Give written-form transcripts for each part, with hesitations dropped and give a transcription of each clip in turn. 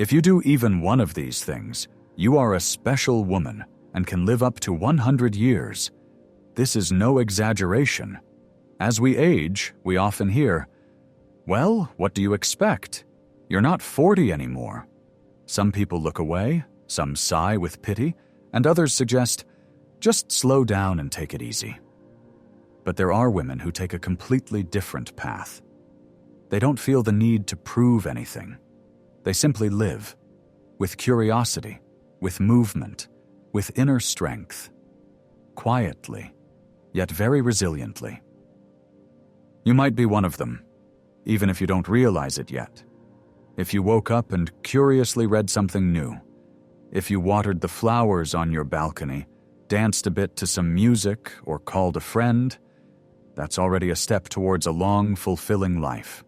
If you do even one of these things, you are a special woman and can live up to 100 years. This is no exaggeration. As we age, we often hear, "Well, what do you expect? You're not 40 anymore." Some people look away, some sigh with pity, and others suggest, "Just slow down and take it easy." But there are women who take a completely different path. They don't feel the need to prove anything. They simply live, with curiosity, with movement, with inner strength, quietly, yet very resiliently. You might be one of them, even if you don't realize it yet. If you woke up and curiously read something new, if you watered the flowers on your balcony, danced a bit to some music, or called a friend, that's already a step towards a long, fulfilling life.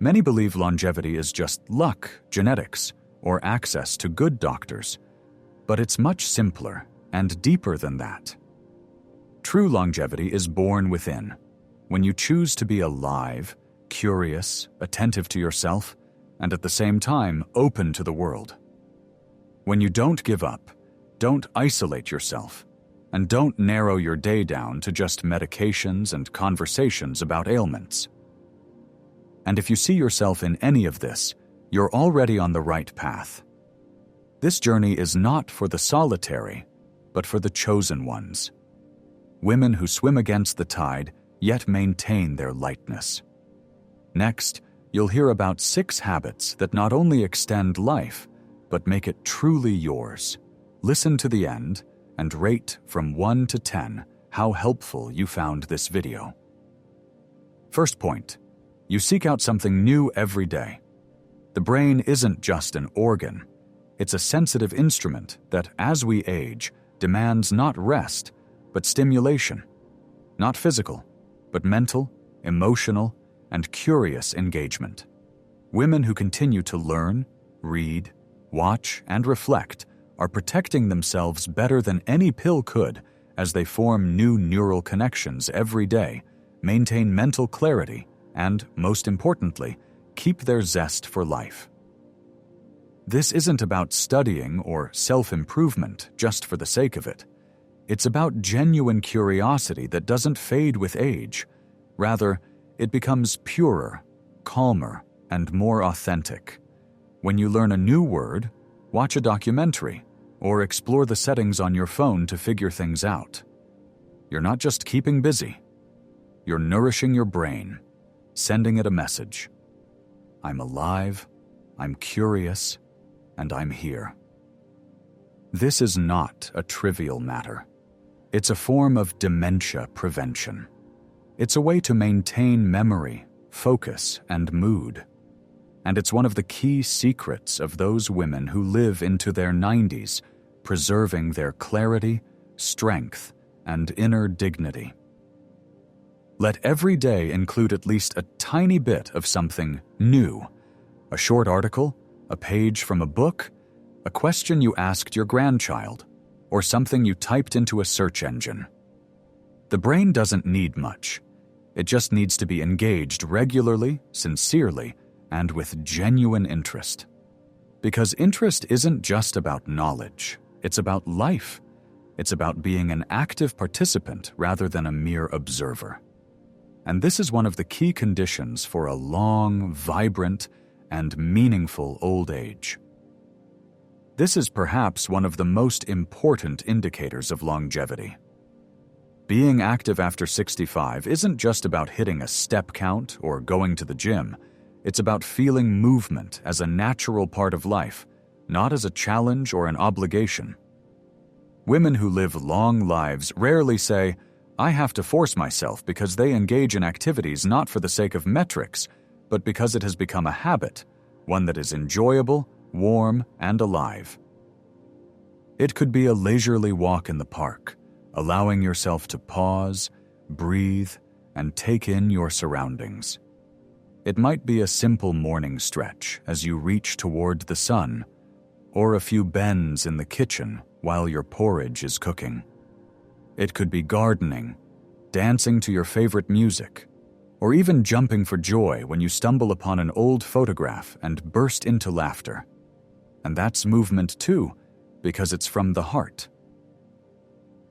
Many believe longevity is just luck, genetics, or access to good doctors, but it's much simpler and deeper than that. True longevity is born within, when you choose to be alive, curious, attentive to yourself, and at the same time open to the world. When you don't give up, don't isolate yourself, and don't narrow your day down to just medications and conversations about ailments. And if you see yourself in any of this, you're already on the right path. This journey is not for the solitary, but for the chosen ones. Women who swim against the tide, yet maintain their lightness. Next, you'll hear about 6 habits that not only extend life, but make it truly yours. Listen to the end and rate from 1 to 10 how helpful you found this video. First point, you seek out something new every day. The brain isn't just an organ. It's a sensitive instrument that, as we age, demands not rest, but stimulation. Not physical, but mental, emotional, and curious engagement. Women who continue to learn, read, watch, and reflect are protecting themselves better than any pill could as they form new neural connections every day, maintain mental clarity, and, most importantly, keep their zest for life. This isn't about studying or self-improvement just for the sake of it. It's about genuine curiosity that doesn't fade with age. Rather, it becomes purer, calmer, and more authentic. When you learn a new word, watch a documentary, or explore the settings on your phone to figure things out. You're not just keeping busy. You're nourishing your brain, sending it a message. I'm alive, I'm curious, and I'm here. This is not a trivial matter. It's a form of dementia prevention. It's a way to maintain memory, focus, and mood. And it's one of the key secrets of those women who live into their 90s, preserving their clarity, strength, and inner dignity. Let every day include at least a tiny bit of something new. A short article, a page from a book, a question you asked your grandchild, or something you typed into a search engine. The brain doesn't need much. It just needs to be engaged regularly, sincerely, and with genuine interest. Because interest isn't just about knowledge, it's about life. It's about being an active participant rather than a mere observer. And this is one of the key conditions for a long, vibrant, and meaningful old age. This is perhaps one of the most important indicators of longevity. Being active after 65 isn't just about hitting a step count or going to the gym. It's about feeling movement as a natural part of life, not as a challenge or an obligation. Women who live long lives rarely say, "I have to force myself," because they engage in activities not for the sake of metrics, but because it has become a habit, one that is enjoyable, warm, and alive. It could be a leisurely walk in the park, allowing yourself to pause, breathe, and take in your surroundings. It might be a simple morning stretch as you reach toward the sun, or a few bends in the kitchen while your porridge is cooking. It could be gardening, dancing to your favorite music, or even jumping for joy when you stumble upon an old photograph and burst into laughter. And that's movement too, because it's from the heart.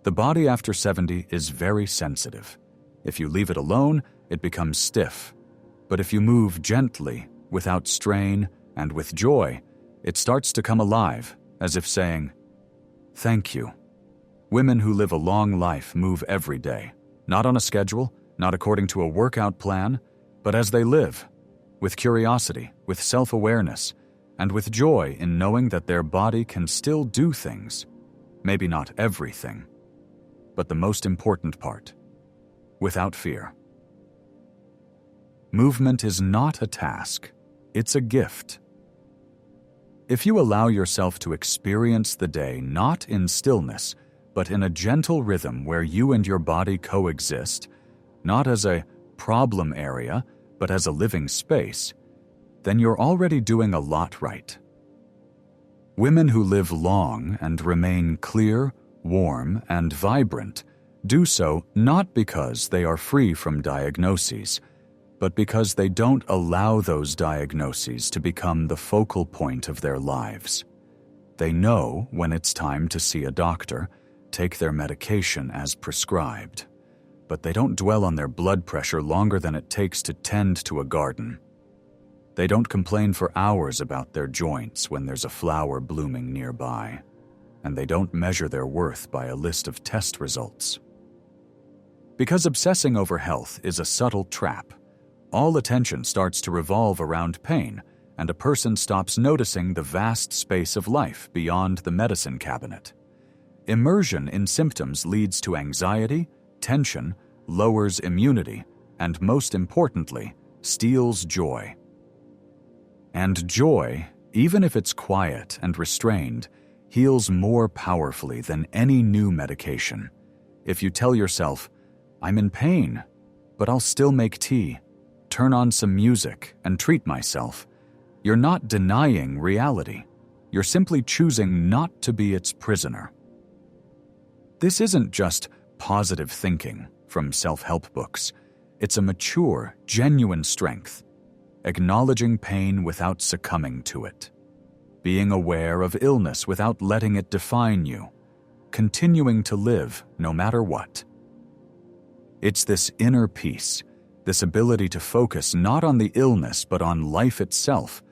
The body after 70 is very sensitive. If you leave it alone, it becomes stiff. But if you move gently, without strain, and with joy, it starts to come alive, as if saying, "Thank you." Women who live a long life move every day, not on a schedule, not according to a workout plan, but as they live, with curiosity, with self-awareness, and with joy in knowing that their body can still do things, maybe not everything, but the most important part, without fear. Movement is not a task, it's a gift. If you allow yourself to experience the day not in stillness, but in a gentle rhythm where you and your body coexist, not as a problem area, but as a living space, then you're already doing a lot right. Women who live long and remain clear, warm, and vibrant do so not because they are free from diagnoses, but because they don't allow those diagnoses to become the focal point of their lives. They know when it's time to see a doctor, take their medication as prescribed, but they don't dwell on their blood pressure longer than it takes to tend to a garden. They don't complain for hours about their joints when there's a flower blooming nearby, and they don't measure their worth by a list of test results. Because obsessing over health is a subtle trap, all attention starts to revolve around pain, and a person stops noticing the vast space of life beyond the medicine cabinet. Immersion in symptoms leads to anxiety, tension, lowers immunity, and most importantly, steals joy. And joy, even if it's quiet and restrained, heals more powerfully than any new medication. If you tell yourself, "I'm in pain, but I'll still make tea, turn on some music, and treat myself," you're not denying reality. You're simply choosing not to be its prisoner. This isn't just positive thinking from self-help books. It's a mature, genuine strength, acknowledging pain without succumbing to it, being aware of illness without letting it define you, continuing to live no matter what. It's this inner peace, this ability to focus not on the illness but on life itself,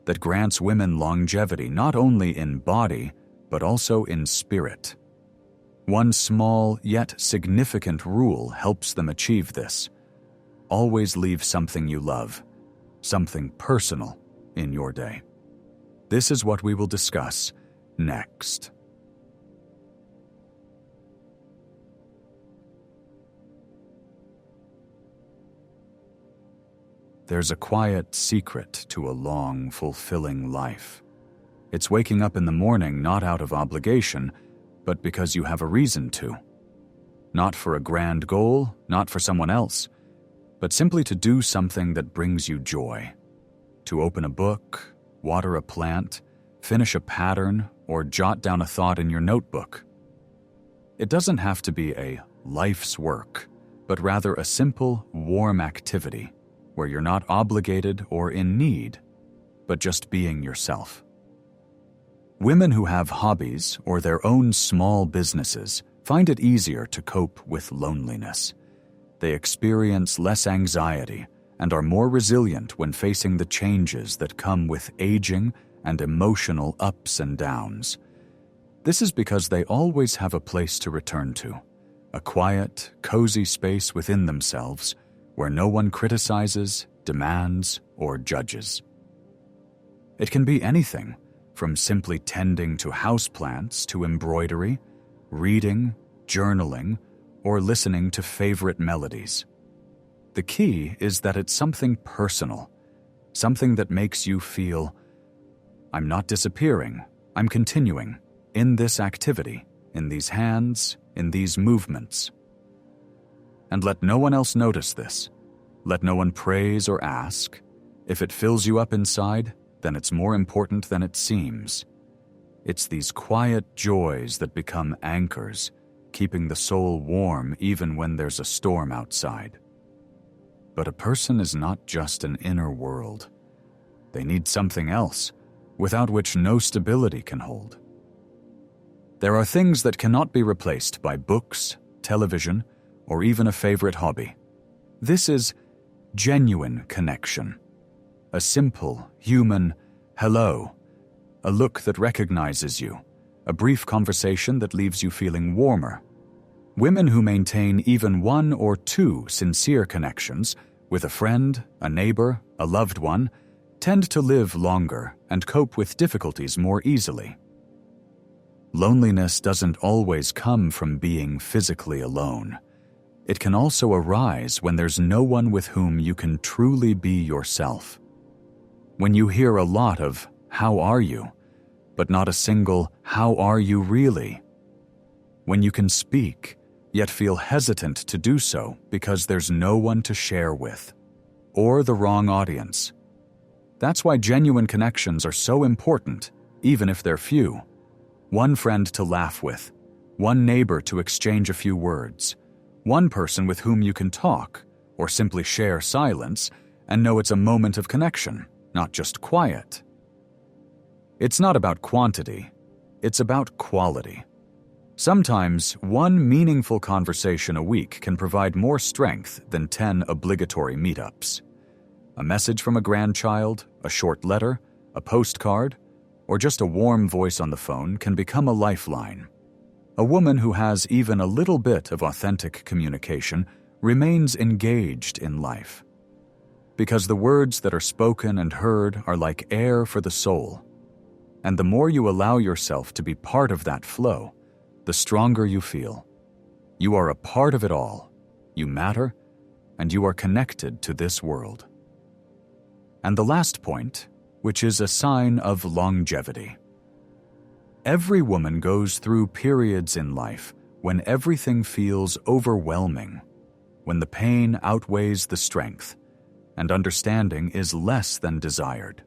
that grants women longevity not only in body but also in spirit. One small yet significant rule helps them achieve this. Always leave something you love, something personal, in your day. This is what we will discuss next. There's a quiet secret to a long, fulfilling life. It's waking up in the morning not out of obligation, but because you have a reason to. Not for a grand goal, not for someone else, but simply to do something that brings you joy. To open a book, water a plant, finish a pattern, or jot down a thought in your notebook. It doesn't have to be a life's work, but rather a simple, warm activity where you're not obligated or in need, but just being yourself. Women who have hobbies or their own small businesses find it easier to cope with loneliness. They experience less anxiety and are more resilient when facing the changes that come with aging and emotional ups and downs. This is because they always have a place to return to, a quiet, cozy space within themselves where no one criticizes, demands, or judges. It can be anything, from simply tending to houseplants to embroidery, reading, journaling, or listening to favorite melodies. The key is that it's something personal, something that makes you feel, "I'm not disappearing, I'm continuing, in this activity, in these hands, in these movements." And let no one else notice this. Let no one praise or ask. If it fills you up inside, then it's more important than it seems. It's these quiet joys that become anchors, keeping the soul warm even when there's a storm outside. But a person is not just an inner world. They need something else, without which no stability can hold. There are things that cannot be replaced by books, television, or even a favorite hobby. This is genuine connection. A simple, human hello, a look that recognizes you, a brief conversation that leaves you feeling warmer. Women who maintain even one or two sincere connections with a friend, a neighbor, a loved one, tend to live longer and cope with difficulties more easily. Loneliness doesn't always come from being physically alone. It can also arise when there's no one with whom you can truly be yourself. When you hear a lot of, "How are you?" but not a single, "How are you really?" When you can speak, yet feel hesitant to do so because there's no one to share with, or the wrong audience. That's why genuine connections are so important, even if they're few. One friend to laugh with, one neighbor to exchange a few words, one person with whom you can talk, or simply share silence and know it's a moment of connection, not just quiet. It's not about quantity, it's about quality. Sometimes one meaningful conversation a week can provide more strength than 10 obligatory meetups. A message from a grandchild, a short letter, a postcard, or just a warm voice on the phone can become a lifeline. A woman who has even a little bit of authentic communication remains engaged in life. Because the words that are spoken and heard are like air for the soul. And the more you allow yourself to be part of that flow, the stronger you feel. You are a part of it all. You matter, and you are connected to this world. And the last point, which is a sign of longevity. Every woman goes through periods in life when everything feels overwhelming, when the pain outweighs the strength, and understanding is less than desired.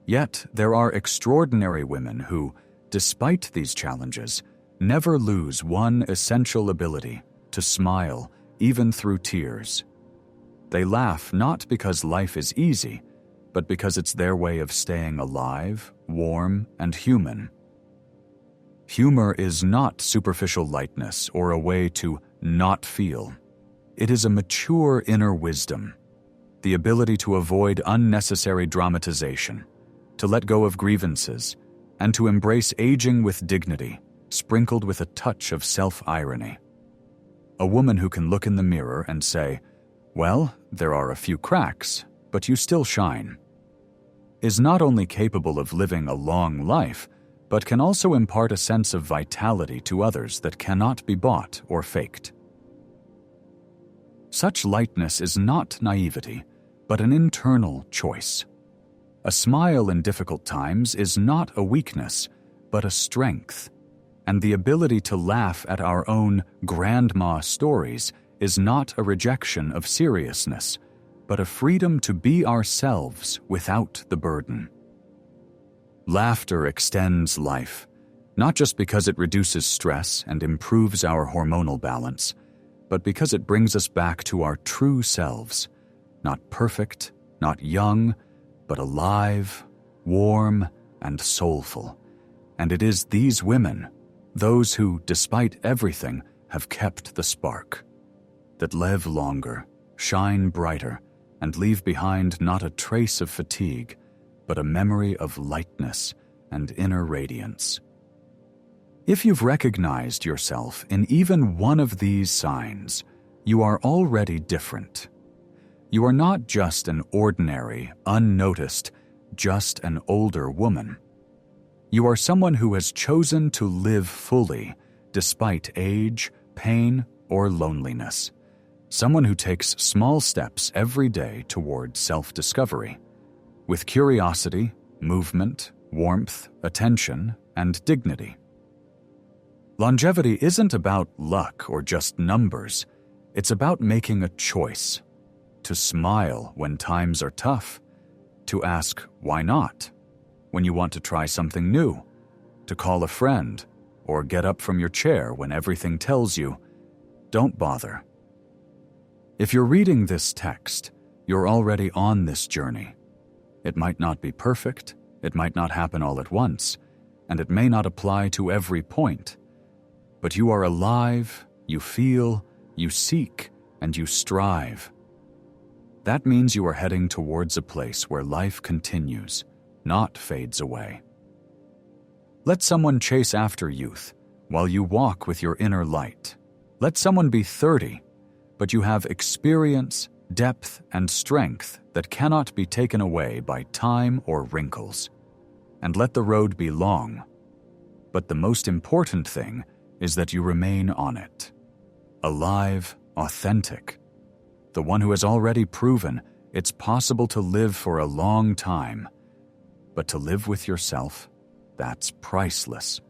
Yet there are extraordinary women who, despite these challenges, never lose one essential ability to smile even through tears. They laugh not because life is easy, but because it's their way of staying alive, warm, and human. Humor is not superficial lightness or a way to not feel. It is a mature inner wisdom, the ability to avoid unnecessary dramatization, to let go of grievances, and to embrace aging with dignity, sprinkled with a touch of self-irony. A woman who can look in the mirror and say, "Well, there are a few cracks, but you still shine," is not only capable of living a long life, but can also impart a sense of vitality to others that cannot be bought or faked. Such lightness is not naivety, but an internal choice. A smile in difficult times is not a weakness, but a strength. And the ability to laugh at our own grandma stories is not a rejection of seriousness, but a freedom to be ourselves without the burden. Laughter extends life, not just because it reduces stress and improves our hormonal balance, but because it brings us back to our true selves, not perfect, not young, but alive, warm, and soulful. And it is these women, those who, despite everything, have kept the spark, that live longer, shine brighter, and leave behind not a trace of fatigue, but a memory of lightness and inner radiance. If you've recognized yourself in even one of these signs, you are already different. You are not just an ordinary, unnoticed, just an older woman. You are someone who has chosen to live fully, despite age, pain, or loneliness. Someone who takes small steps every day toward self-discovery, with curiosity, movement, warmth, attention, and dignity. Longevity isn't about luck or just numbers. It's about making a choice. To smile when times are tough. To ask, why not? When you want to try something new. To call a friend, or get up from your chair when everything tells you, don't bother. If you're reading this text, you're already on this journey. It might not be perfect, It might not happen all at once, and it may not apply to every point. But you are alive, you feel, you seek, and you strive. That means you are heading towards a place where life continues, not fades away. Let someone chase after youth while you walk with your inner light. Let someone be 30, but you have experience, depth, and strength that cannot be taken away by time or wrinkles. And let the road be long. But the most important thing is that you remain on it. Alive, authentic. The one who has already proven it's possible to live for a long time. But to live with yourself, that's priceless.